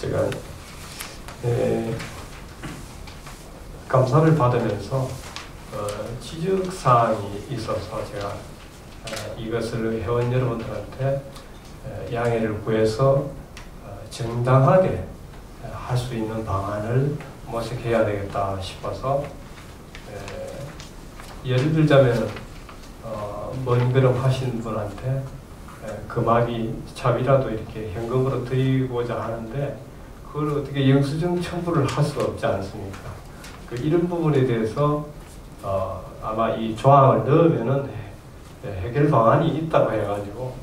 제가 감사를 받으면서 지적사항이 있어서 제가 이것을 회원 여러분들한테 양해를 구해서 정당하게 할 수 있는 방안을 모색해야 되겠다 싶어서 예를 들자면 먼 걸음 하신 분한테 금압이 차비라도 이렇게 현금으로 드리고자 하는데 그걸 어떻게 영수증 첨부를 할 수가 없지 않습니까? 이런 부분에 대해서 아마 이 조항을 넣으면은 해결 방안이 있다고 해가지고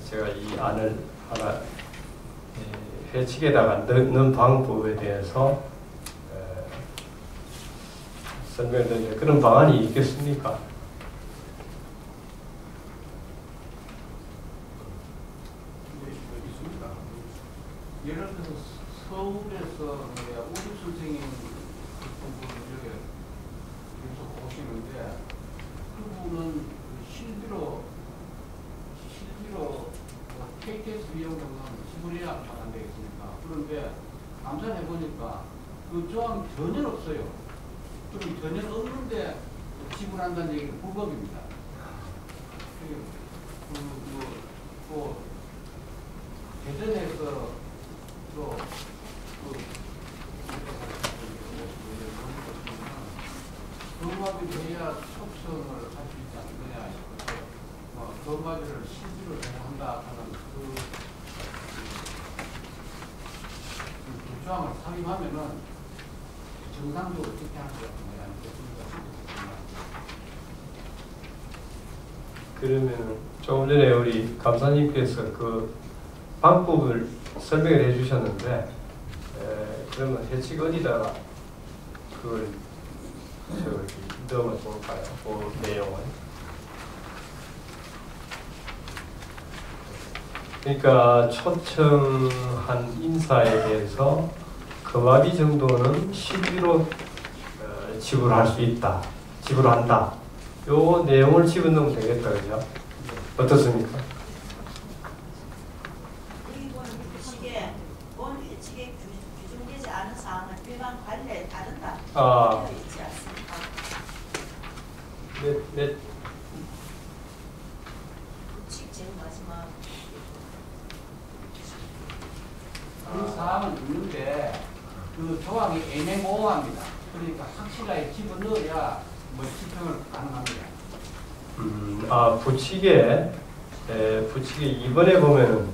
제가 이 안을 하나 회칙에다가 넣는 방법에 대해서 설명을 드리는데 그런 방안이 있겠습니까? 예를 들어서 서울에서 우리 선생님 이렇게 계속 오시는데 그분은 실비로 KTX 비용은 지불해야 안 되겠습니까? 그런데 감사해 보니까 그 조항이 전혀 없어요. 그럼 전혀 없는데 지불한다는 얘기는 불법입니다. 대전에서 금압이 돼야 속성을 할 수 있지 않느냐 싶어서 금압을 실질로 한다 하는 그 조항을 삭임하면은 정상적으로 어떻게 할 수 없느냐 그러면 조금 전에 우리 감사님께서 그 방법을 설명을 해주셨는데 그러면 해칙 어디다가 그걸 넣으면 좋을까요? 그 내용을. 그러니까 초청한 인사에 대해서 금압이 정도는 실비로 지불할 수 있다. 지불한다. 요 내용을 집어넣으면 되겠다. 그죠? 어떻습니까? 규정되지 않은 사항은 일반 관례에 따른다. 되어 있지 않습니까? 네. 규칙 제일 마지막. 그 사항은 있는데 그 조항이 애매모호합니다. 그러니까 확실하게 집어넣어야 집행을 가능합니다. 부칙에 2번에 보면은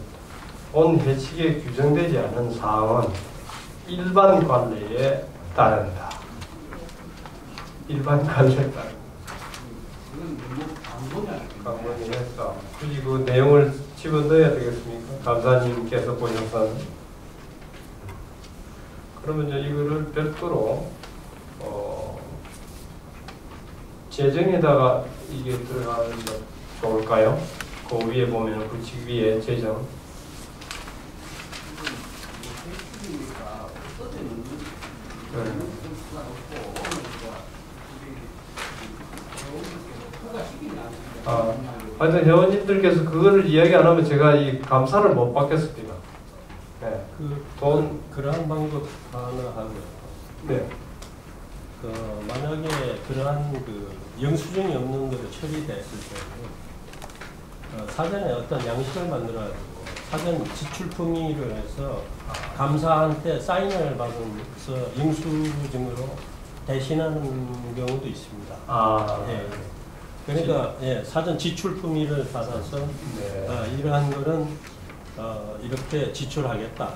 본 해칙에 규정되지 않은 사항은 일반 관례에 따른다. 일반 관례에 따른다. 그건 너무 강론이했어. 굳이 그 내용을 집어넣어야 되겠습니까? 감사님께서 보셔서는. 그러면 이제 이거를 별도로 재정에다가 이게 들어가는 거 좋을까요? 그 위에 보면 부칙 위에 재정. 하여튼 회원님들께서 그거를 이야기 안 하면 제가 이 감사를 못 받겠습니다. 네. 그러한 방법 하나 하고요. 네. 만약에 그러한 영수증이 없는 것을 처리됐을 때는 사전에 어떤 양식을 만들어가지고 사전 지출 품위를 해서 감사한테 사인을 받으면서 영수증으로 대신하는 경우도 있습니다. 예. 그러니까 사전 지출 품위를 받아서 이러한 거는 이렇게 지출하겠다.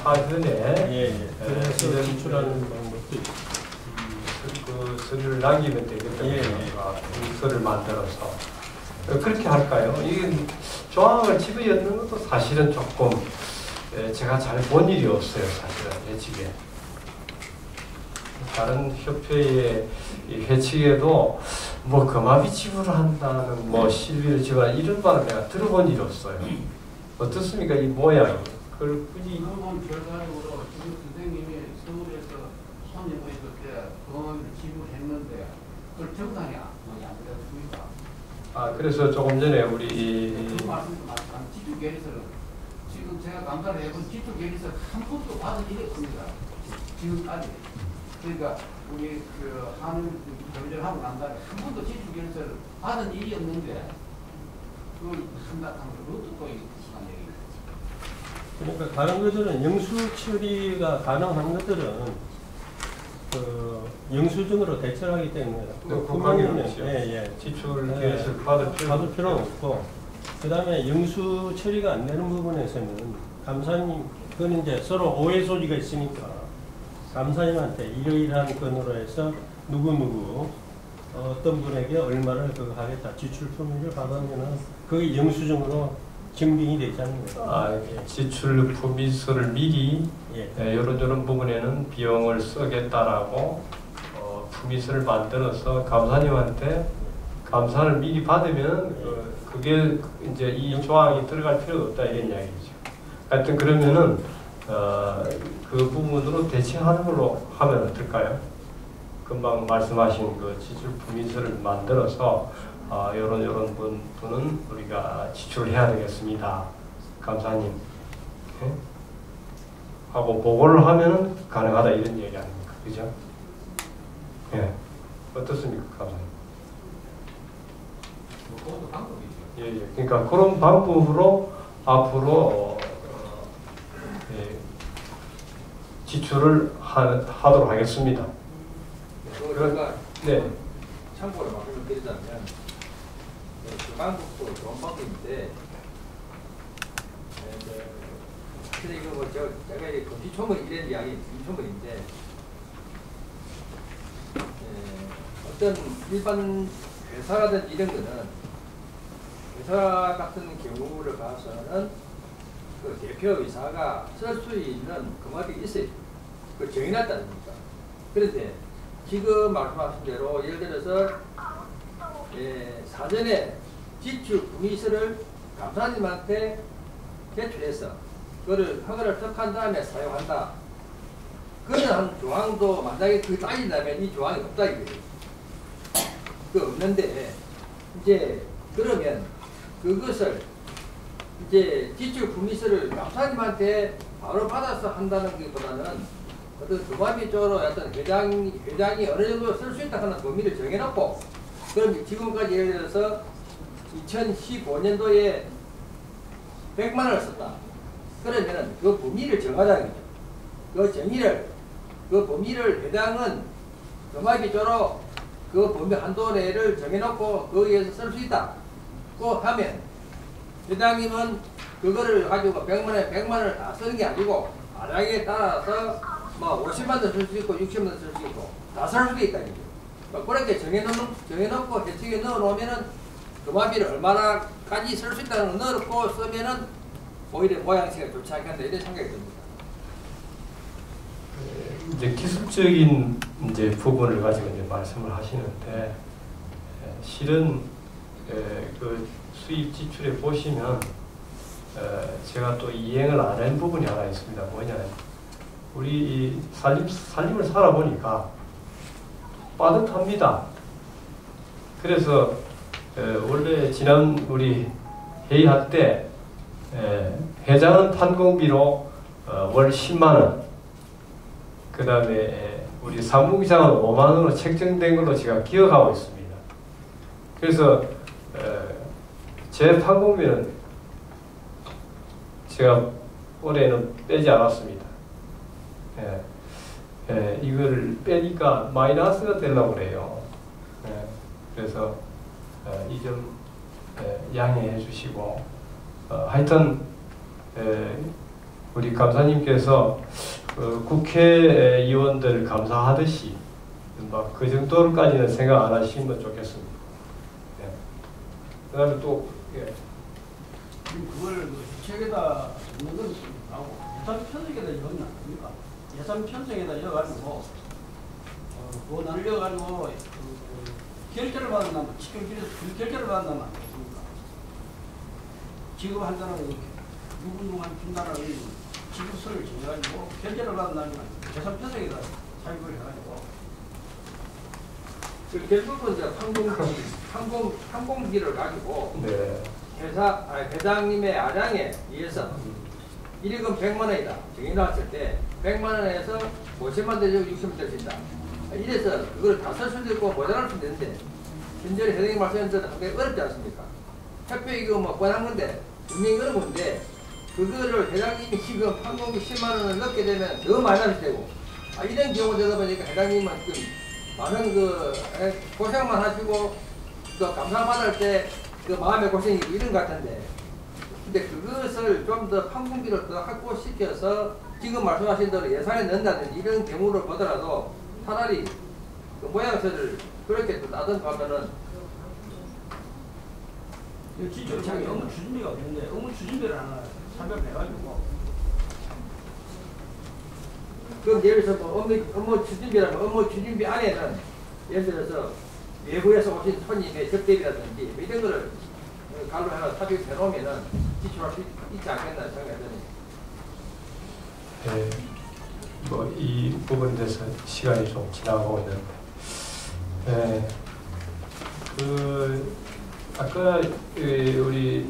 사전에 그래서 지출하는 방법도 있습니다. 그 서류를 남기면 되겠다. 서를 만들어서 그렇게 할까요? 이게 조항을 집어넣는 것도 사실은 조금 제가 잘 본 일이 없어요. 사실은 예측에 다른 협회의 회칙에도 뭐 금압이 지불한다는 뭐 실비를 지불한 이런 말을 내가 들어본 일이 없어요. 어떻습니까? 이 모양이. 그걸 굳이 그건 결과적으로 지금 선생님이 서울에서 손님 오실 때 금압을 지불했는데 그걸 정당이야 뭐안 그랬습니까? 그래서 조금 전에 우리 그 말씀도 지주계에서는 지금 제가 감사를 해본 지표 계획에서 한 푼도 받은 일이 없습니다. 지금까지. 그러니까 우리 그 하는 결정하고 난 다음에 한 번도 지표 계획서를 받은 일이 없는데 그걸 생각하면 그것도 또 이상한 얘기입니다. 그러니까 다른 것들은 영수 처리가 가능한 것들은 그 영수증으로 대처하기 때문에 국방이 그렇죠. 예. 지출 예. 계획을 받을 필요는 없고, 그 다음에 영수 처리가 안 되는 부분에서는 감사님, 그건 이제 서로 오해 소지가 있으니까 감사님한테 이러이러한 건으로 해서 누구누구 어떤 분에게 얼마를 그거 하겠다 지출 품위를 받으면은 그게 영수증으로 증빙이 되지 않습니까? 지출 품위서를 미리 예. 이런 부분에는 비용을 쓰겠다라고 품위서를 만들어서 감사님한테 감사를 미리 받으면 그게 이제 이 조항이 들어갈 필요가 없다 이런 이야기죠. 하여튼 그러면은 그 부분으로 대체하는 걸로 하면 어떨까요? 금방 말씀하신 그 지출 품위서를 만들어서 이런 분은 우리가 지출을 해야 되겠습니다. 감사님. 예? 하고 보고를 하면 가능하다 이런 얘기 아닙니까? 그죠? 예. 어떻습니까, 감사님? 그것도 방법이죠. 예. 그러니까 그런 방법으로 앞으로 지출을 하도록 하겠습니다. 제가 네. 참고로 말씀을 드리자면 그 방법도 좋은 방법인데 근데 이거 뭐 제가 금시초문 이런 이야기 금시초문인데 어떤 일반 회사라든지 이런 거는 회사 같은 경우를 봐서는 그 대표이사가 쓸 수 있는 금액이 있어요. 그걸 정해놨다는 겁니다. 그런데 지금 말씀하신 대로 예를 들어서 사전에 지출 품위서를 감사님한테 제출해서 그거를 허가를 턱한 다음에 사용한다. 그런 조항도 만약에 그 따진다면 이 조항이 없다 이거예요. 그 없는데 이제 그러면 그것을 이제 지출 품위서를 감사님한테 바로 받아서 한다는 것보다는 어떤 두바비 쪽으로 어떤 회장이 어느 정도 쓸 수 있다 하는 범위를 정해놓고 그럼 지금까지 예를 들어서 2015년도에 100만 원을 썼다. 그러면은 그 범위를 정하자는 거죠. 그 정의를 그 범위를 회장은 두바비 쪽으로 그 범위 한도 내를 정해놓고 거기에서 쓸 수 있다. 고 하면 회장님은 그거를 가지고 100만 원을 다 쓰는 게 아니고 마당에 따라서 뭐 50만도 쓸 수 있고 60만도 쓸 수 있고 다 쓸 수도 있다 이거죠. 뭐 그렇게 정해놓고 대책에 넣어놓으면은 금화비를 얼마나까지 쓸 수 있다는 걸 넣어놓고 쓰면은 오히려 모양새가 좋지 않겠다 이런 생각이 듭니다. 이제 기술적인 이제 부분을 가지고 이제 말씀을 하시는데 실은 그 수입 지출에 보시면 제가 또 이행을 안 한 부분이 하나 있습니다. 뭐냐면 우리 살림을 살아보니까 빠듯합니다. 그래서 원래 지난 우리 회의할 때 회장은 판공비로 월 10만 원, 그 다음에 우리 사무기장은 5만 원으로 책정된 걸로 제가 기억하고 있습니다. 그래서 제 판공비는 제가 올해는 빼지 않았습니다. 이걸 빼니까 마이너스가 되려고 그래요. 그래서 이 점 양해해 주시고 하여튼 우리 감사님께서 국회의원들 감사하듯이 막 그 정도까지는 생각 안 하시면 좋겠습니다. 그 다음에 또 그걸 주책에다 넣는 건 하고 예산 편성에다 넣으면 안 됩니까? 예산 편성에다 넣어가지고 그거 날려가지고 결제를 받는다면 지금 결제를 받는다면 안 되십니까? 지금 한다는 누구누구한 준다는 지급서를 정해가지고 결제를 받는다면 예산 편성에다 사용을 해가지고 결국은 이제 항공기를 가지고 네. 회장님의 아량에 의해서 1위금 100만 원이다. 정의 나왔을 때 100만 원에서 50만 대 60만 될 수 있다. 이래서 그걸 다 쓸 수도 있고 모자랄 수도 있는데 현재 회장님 말씀하신 대로 상당히 어렵지 않습니까? 협회 이거 뭐 뻔한 건데 분명히 어려운 건데 그거를 회장님이 지금 항공비 10만 원을 넣게 되면 더 마이너스 되고 이런 경우 되다 보니까 회장님은 좀 많은 고생만 하시고 또 감사받을 때 그 마음의 고생이 이런 것 같은데 근데 그것을 좀 더 판공비를 더 확보시켜서 지금 말씀하신 대로 예산에 넣는다는 이런 경우를 보더라도 차라리 그 모양새를 그렇게 또 나든가 하면은 진짜 자기 업무 추진비가 없는데 업무 추진비를 하나 산별해가지고 그럼 예를 들어서 뭐 업무 추진비라면 업무 추진비 안에는 예를 들어서 외부에서 오신 손님의 접대비라든지 이런 거를 갈로 하나 삽입해 놓으면은 지출할 수 있지 않겠나 생각이 드네요. 네, 뭐 이 부분에 대해서 시간이 좀 지나가고 있는데, 네, 그 아까 우리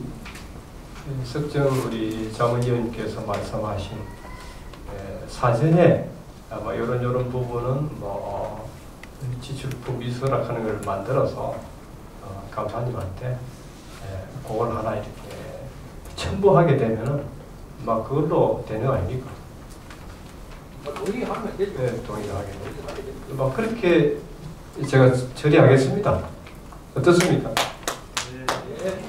석정 우리 자문위원님께서 말씀하신 사전에 아마 이런 부분은 뭐 지출 분비서락 하는 걸 만들어서 감사님한테 그걸 하나 이렇게 첨부하게 되면은 막 그걸로 되는 거 아닙니까? 동의하면 되죠. 네, 동의하게 되죠. 막 그렇게 제가 처리하겠습니다. 어떻습니까? 네.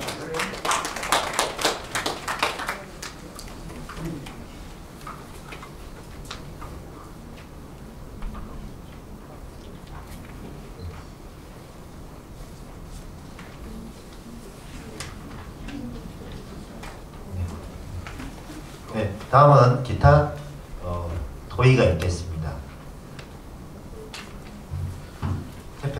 네, 다음은 기타 토의가 있겠습니다.